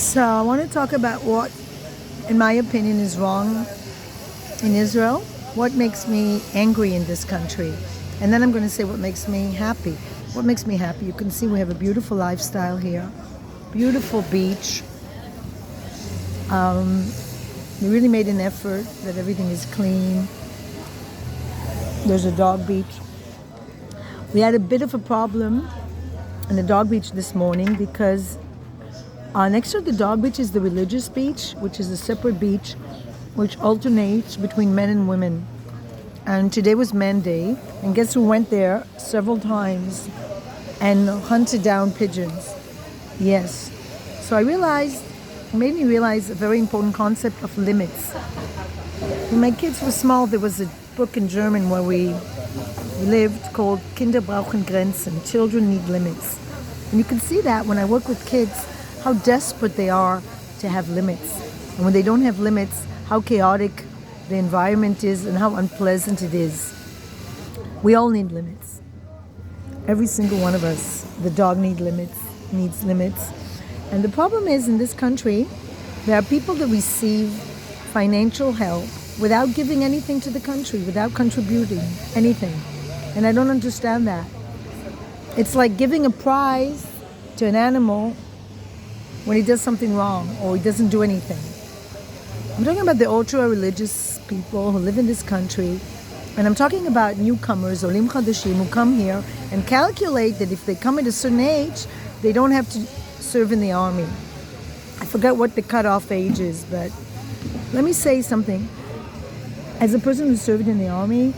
So I want to talk about what, in my opinion, is wrong in Israel, what makes me angry in this country, and then I'm going to say what makes me happy. What makes me happy? You can see we have a beautiful lifestyle here, beautiful beach. We really made an effort that everything is clean. There's a dog beach. We had a bit of a problem in the dog beach this morning because next to the dog beach is the religious beach, which is a separate beach which alternates between men and women. And today was Men Day, and guess who went there several times and hunted down pigeons? Yes. So it made me realize a very important concept of limits. When my kids were small, there was a book in German where we lived called Kinder brauchen Grenzen, Children Need Limits. And you can see that when I work with kids, how desperate they are to have limits. And when they don't have limits, how chaotic the environment is and how unpleasant it is. We all need limits. Every single one of us. The dog needs limits. And the problem is, in this country, there are people that receive financial help without giving anything to the country, without contributing anything. And I don't understand that. It's like giving a prize to an animal when he does something wrong or he doesn't do anything. I'm talking about the ultra-religious people who live in this country, and I'm talking about newcomers, Olim Chadashim, who come here and calculate that if they come at a certain age, they don't have to serve in the army. I forgot what the cutoff age is, but let me say something. As a person who served in the army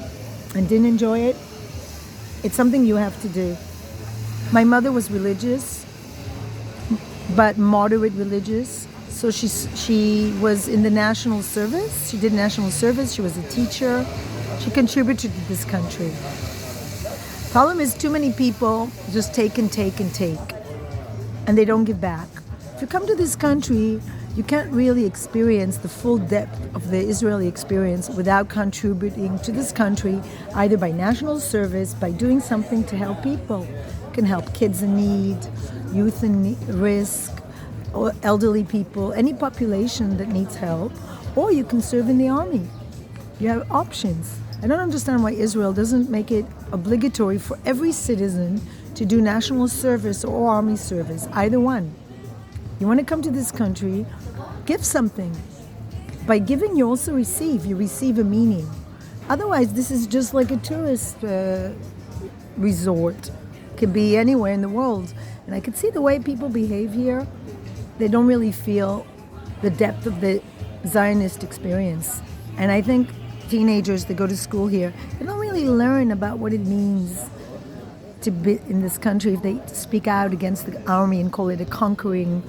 and didn't enjoy it, it's something you have to do. My mother was religious, but moderate religious. So she was in the national service. She did national service. She was a teacher. She contributed to this country. Problem is, too many people just take and take and take, and they don't give back. If you come to this country, you can't really experience the full depth of the Israeli experience without contributing to this country, either by national service, by doing something to help people. You can help kids in need, youth in risk, or elderly people, any population that needs help, or you can serve in the army. You have options. I don't understand why Israel doesn't make it obligatory for every citizen to do national service or army service, either one. You want to come to this country, give something. By giving, you also receive. You receive a meaning. Otherwise, this is just like a tourist resort. It could be anywhere in the world. And I could see the way people behave here. They don't really feel the depth of the Zionist experience. And I think teenagers that go to school here, they don't really learn about what it means to be in this country if they speak out against the army and call it a conquering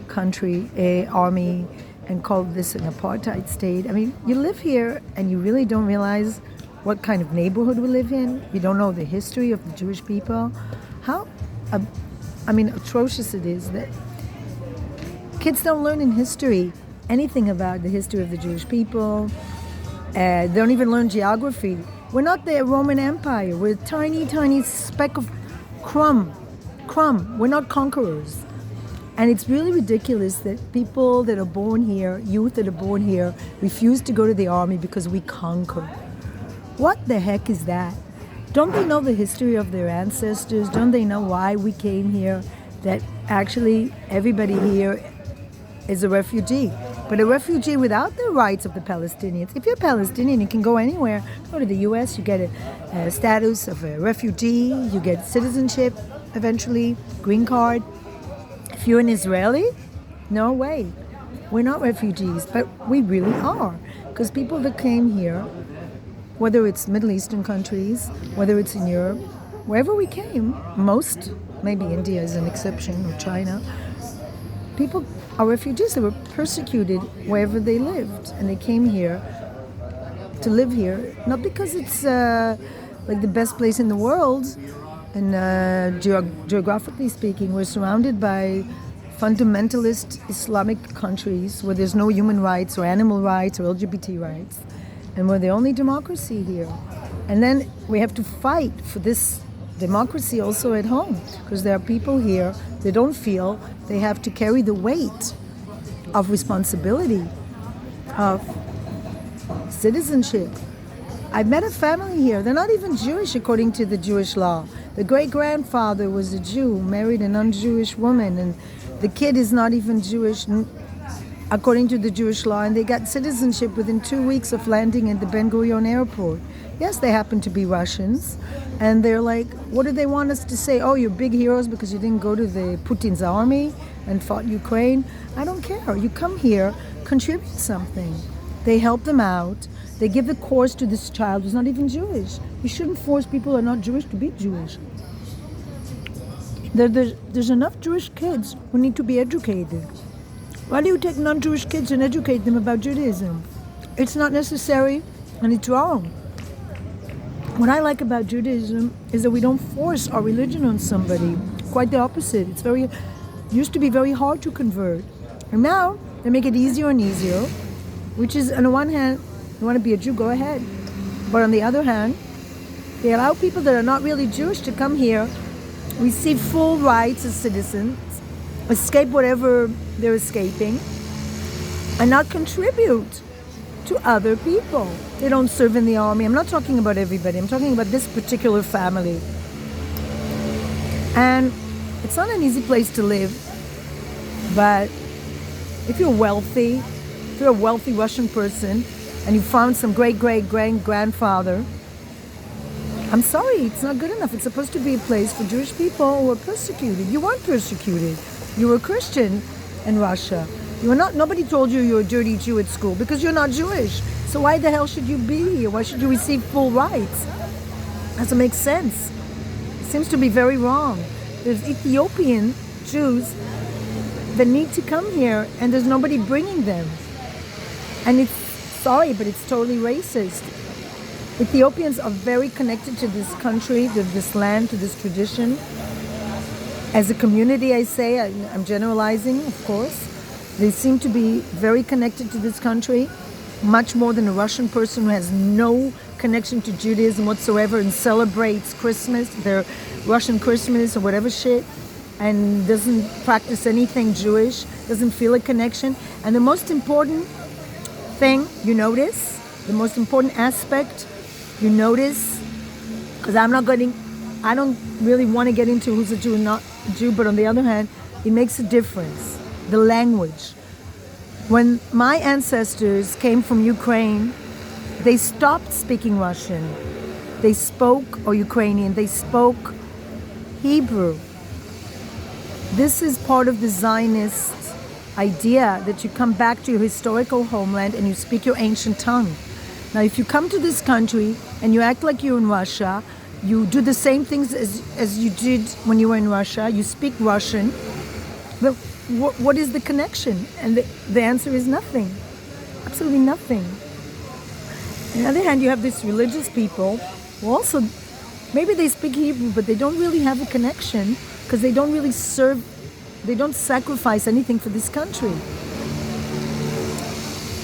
country, army, and call this an apartheid state. I mean, you live here and you really don't realize what kind of neighborhood we live in. You don't know the history of the Jewish people. How, atrocious it is that kids don't learn in history anything about the history of the Jewish people. They don't even learn geography. We're not the Roman Empire. We're a tiny, tiny speck of crumb. We're not conquerors. And it's really ridiculous that people that are born here, youth that are born here, refuse to go to the army because we conquer. What the heck is that? Don't they know the history of their ancestors? Don't they know why we came here? That actually everybody here is a refugee, but a refugee without the rights of the Palestinians. If you're Palestinian, you can go anywhere. Go to the US, you get a status of a refugee, you get citizenship eventually, green card. If you're an Israeli, no way. We're not refugees, but we really are. Because people that came here, whether it's Middle Eastern countries, whether it's in Europe, wherever we came, most, maybe India is an exception, or China, people are refugees. They were persecuted wherever they lived, and they came here to live here, not because it's like the best place in the world, and geographically speaking, we're surrounded by fundamentalist Islamic countries where there's no human rights or animal rights or LGBT rights, and we're the only democracy here. And then we have to fight for this democracy also at home, because there are people here that don't feel they have to carry the weight of responsibility, of citizenship. I met a family here. They're not even Jewish according to the Jewish law. The great-grandfather was a Jew, married a non-Jewish woman, and the kid is not even Jewish according to the Jewish law, and they got citizenship within 2 weeks of landing at the Ben Gurion airport. Yes, they happen to be Russians, and they're like, what do they want us to say? Oh, you're big heroes because you didn't go to the Putin's army and fought Ukraine. I don't care. You come here, contribute something. They help them out. They give the course to this child who's not even Jewish. You shouldn't force people who are not Jewish to be Jewish. There's enough Jewish kids who need to be educated. Why do you take non-Jewish kids and educate them about Judaism? It's not necessary and it's wrong. What I like about Judaism is that we don't force our religion on somebody. Quite the opposite. Used to be very hard to convert. And now they make it easier and easier, which is, on the one hand, you want to be a Jew, go ahead. But on the other hand, they allow people that are not really Jewish to come here, receive full rights as citizens, escape whatever they're escaping, and not contribute to other people. They don't serve in the army. I'm not talking about everybody. I'm talking about this particular family. And it's not an easy place to live, but if you're wealthy, if you're a wealthy Russian person, and you found some great-great-grandfather, I'm sorry, it's not good enough. It's supposed to be a place for Jewish people who are persecuted. You weren't persecuted. You were Christian in Russia. Nobody told you you're a dirty Jew at school because you're not Jewish. So why the hell should you be here? Why should you receive full rights? Doesn't make sense. It seems to be very wrong. There's Ethiopian Jews that need to come here, and there's nobody bringing them. And it's sorry, but it's totally racist. Ethiopians are very connected to this country, to this land, to this tradition. As a community, I say, I'm generalizing, of course. They seem to be very connected to this country, much more than a Russian person who has no connection to Judaism whatsoever and celebrates Christmas, their Russian Christmas or whatever shit, and doesn't practice anything Jewish, doesn't feel a connection. And the most important thing you notice, the most important aspect you notice, because I don't really want to get into who's a Jew and not a Jew, but on the other hand, it makes a difference. The language. When my ancestors came from Ukraine, they stopped speaking Russian. They spoke, or Ukrainian, they spoke Hebrew. This is part of the Zionist idea that you come back to your historical homeland and you speak your ancient tongue. Now, if you come to this country and you act like you're in Russia, you do the same things as you did when you were in Russia, you speak Russian, well, what is the connection? And the answer is nothing. Absolutely nothing. On the other hand, you have these religious people who also, maybe they speak Hebrew, but they don't really have a connection because they don't really serve, they don't sacrifice anything for this country.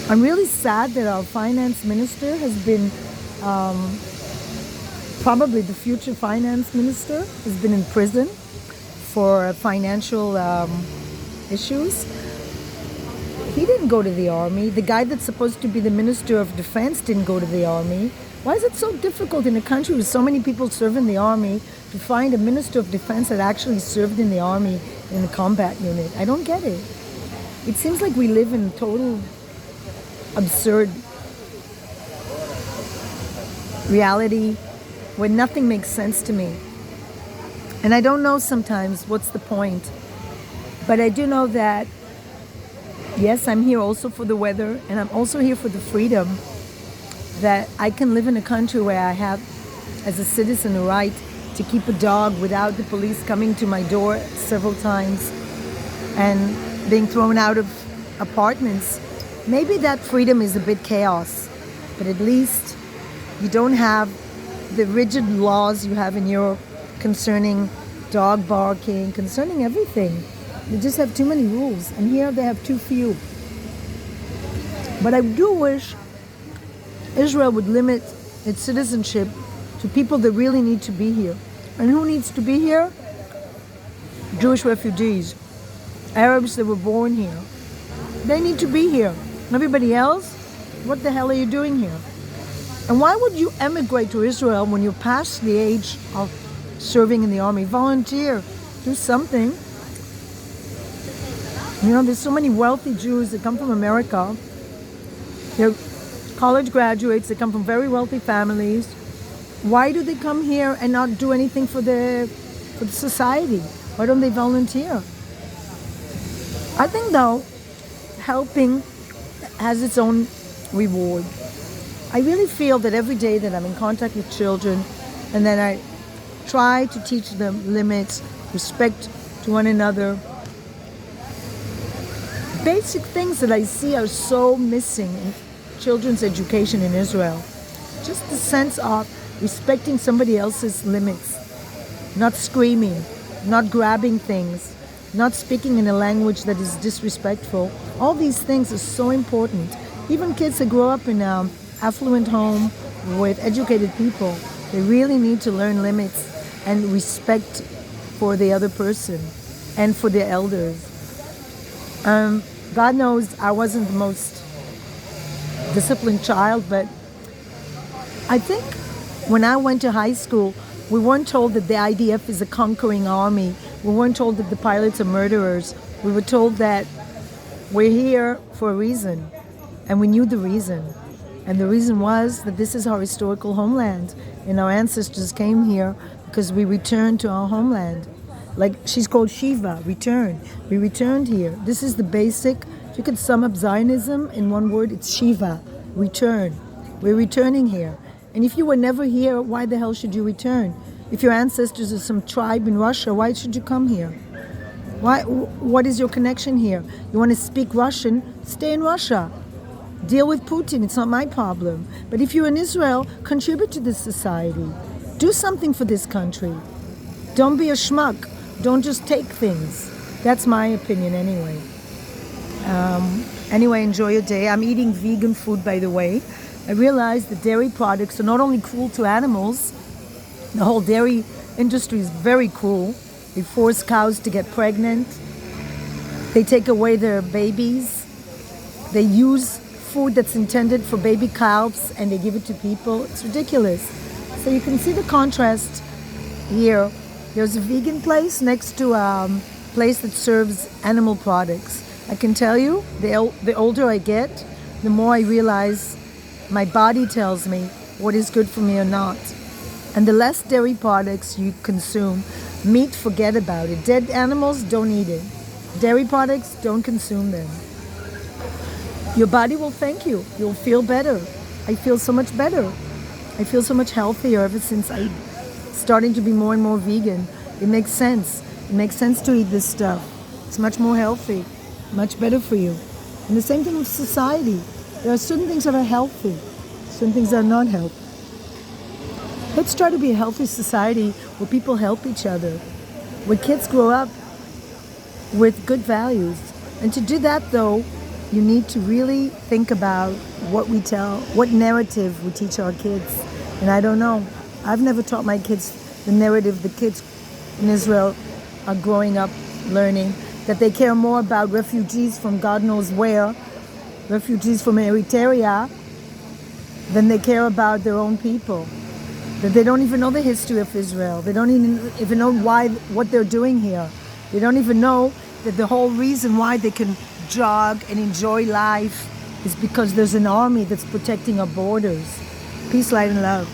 I'm really sad that our finance minister has been, probably the future finance minister, has been in prison for financial issues. He didn't go to the army. The guy that's supposed to be the Minister of Defense didn't go to the army. Why is it so difficult in a country with so many people serve in the army to find a Minister of Defense that actually served in the army in the combat unit? I don't get it. It seems like we live in total absurd reality where nothing makes sense to me. And I don't know sometimes what's the point. But I do know that, yes, I'm here also for the weather, and I'm also here for the freedom that I can live in a country where I have, as a citizen, a right to keep a dog without the police coming to my door several times and being thrown out of apartments. Maybe that freedom is a bit chaos, but at least you don't have the rigid laws you have in Europe concerning dog barking, concerning everything. They just have too many rules, and here they have too few. But I do wish Israel would limit its citizenship to people that really need to be here. And who needs to be here? Jewish refugees, Arabs that were born here. They need to be here. Everybody else, what the hell are you doing here? And why would you emigrate to Israel when you're past the age of serving in the army? Volunteer, do something. You know, there's so many wealthy Jews that come from America. They're college graduates, they come from very wealthy families. Why do they come here and not do anything for the society? Why don't they volunteer? I think though, helping has its own reward. I really feel that every day that I'm in contact with children and then I try to teach them limits, respect to one another, basic things that I see are so missing in children's education in Israel. Just the sense of respecting somebody else's limits, not screaming, not grabbing things, not speaking in a language that is disrespectful. All these things are so important. Even kids that grow up in an affluent home with educated people, they really need to learn limits and respect for the other person and for their elders. God knows I wasn't the most disciplined child, but I think when I went to high school, we weren't told that the IDF is a conquering army. We weren't told that the pilots are murderers. We were told that we're here for a reason, and we knew the reason. And the reason was that this is our historical homeland, and our ancestors came here because we returned to our homeland. Like she's called Shiva, return. We returned here. This is the basic. If you could sum up Zionism in one word, it's Shiva, return. We're returning here. And if you were never here, why the hell should you return? If your ancestors are some tribe in Russia, why should you come here? Why? What is your connection here? You want to speak Russian? Stay in Russia. Deal with Putin. It's not my problem. But if you're in Israel, contribute to this society. Do something for this country. Don't be a schmuck. Don't just take things. That's my opinion anyway. Anyway, enjoy your day. I'm eating vegan food, by the way. I realize that dairy products are not only cruel to animals, the whole dairy industry is very cruel. They force cows to get pregnant. They take away their babies. They use food that's intended for baby calves and they give it to people. It's ridiculous. So you can see the contrast here. There's a vegan place next to a place that serves animal products. I can tell you, the older I get, the more I realize my body tells me what is good for me or not. And the less dairy products you consume, meat, forget about it. Dead animals, don't eat it. Dairy products, don't consume them. Your body will thank you. You'll feel better. I feel so much better. I feel so much healthier ever since I'm starting to be more and more vegan. It makes sense. It makes sense to eat this stuff. It's much more healthy, much better for you. And the same thing with society. There are certain things that are healthy, certain things that are not healthy. Let's try to be a healthy society where people help each other, where kids grow up with good values. And to do that, though, you need to really think about what we tell, what narrative we teach our kids. And I don't know. I've never taught my kids the narrative the kids in Israel are growing up learning, that they care more about refugees from God knows where, refugees from Eritrea, than they care about their own people. That they don't even know the history of Israel. They don't even know what they're doing here. They don't even know that the whole reason why they can jog and enjoy life is because there's an army that's protecting our borders. Peace, light, and love.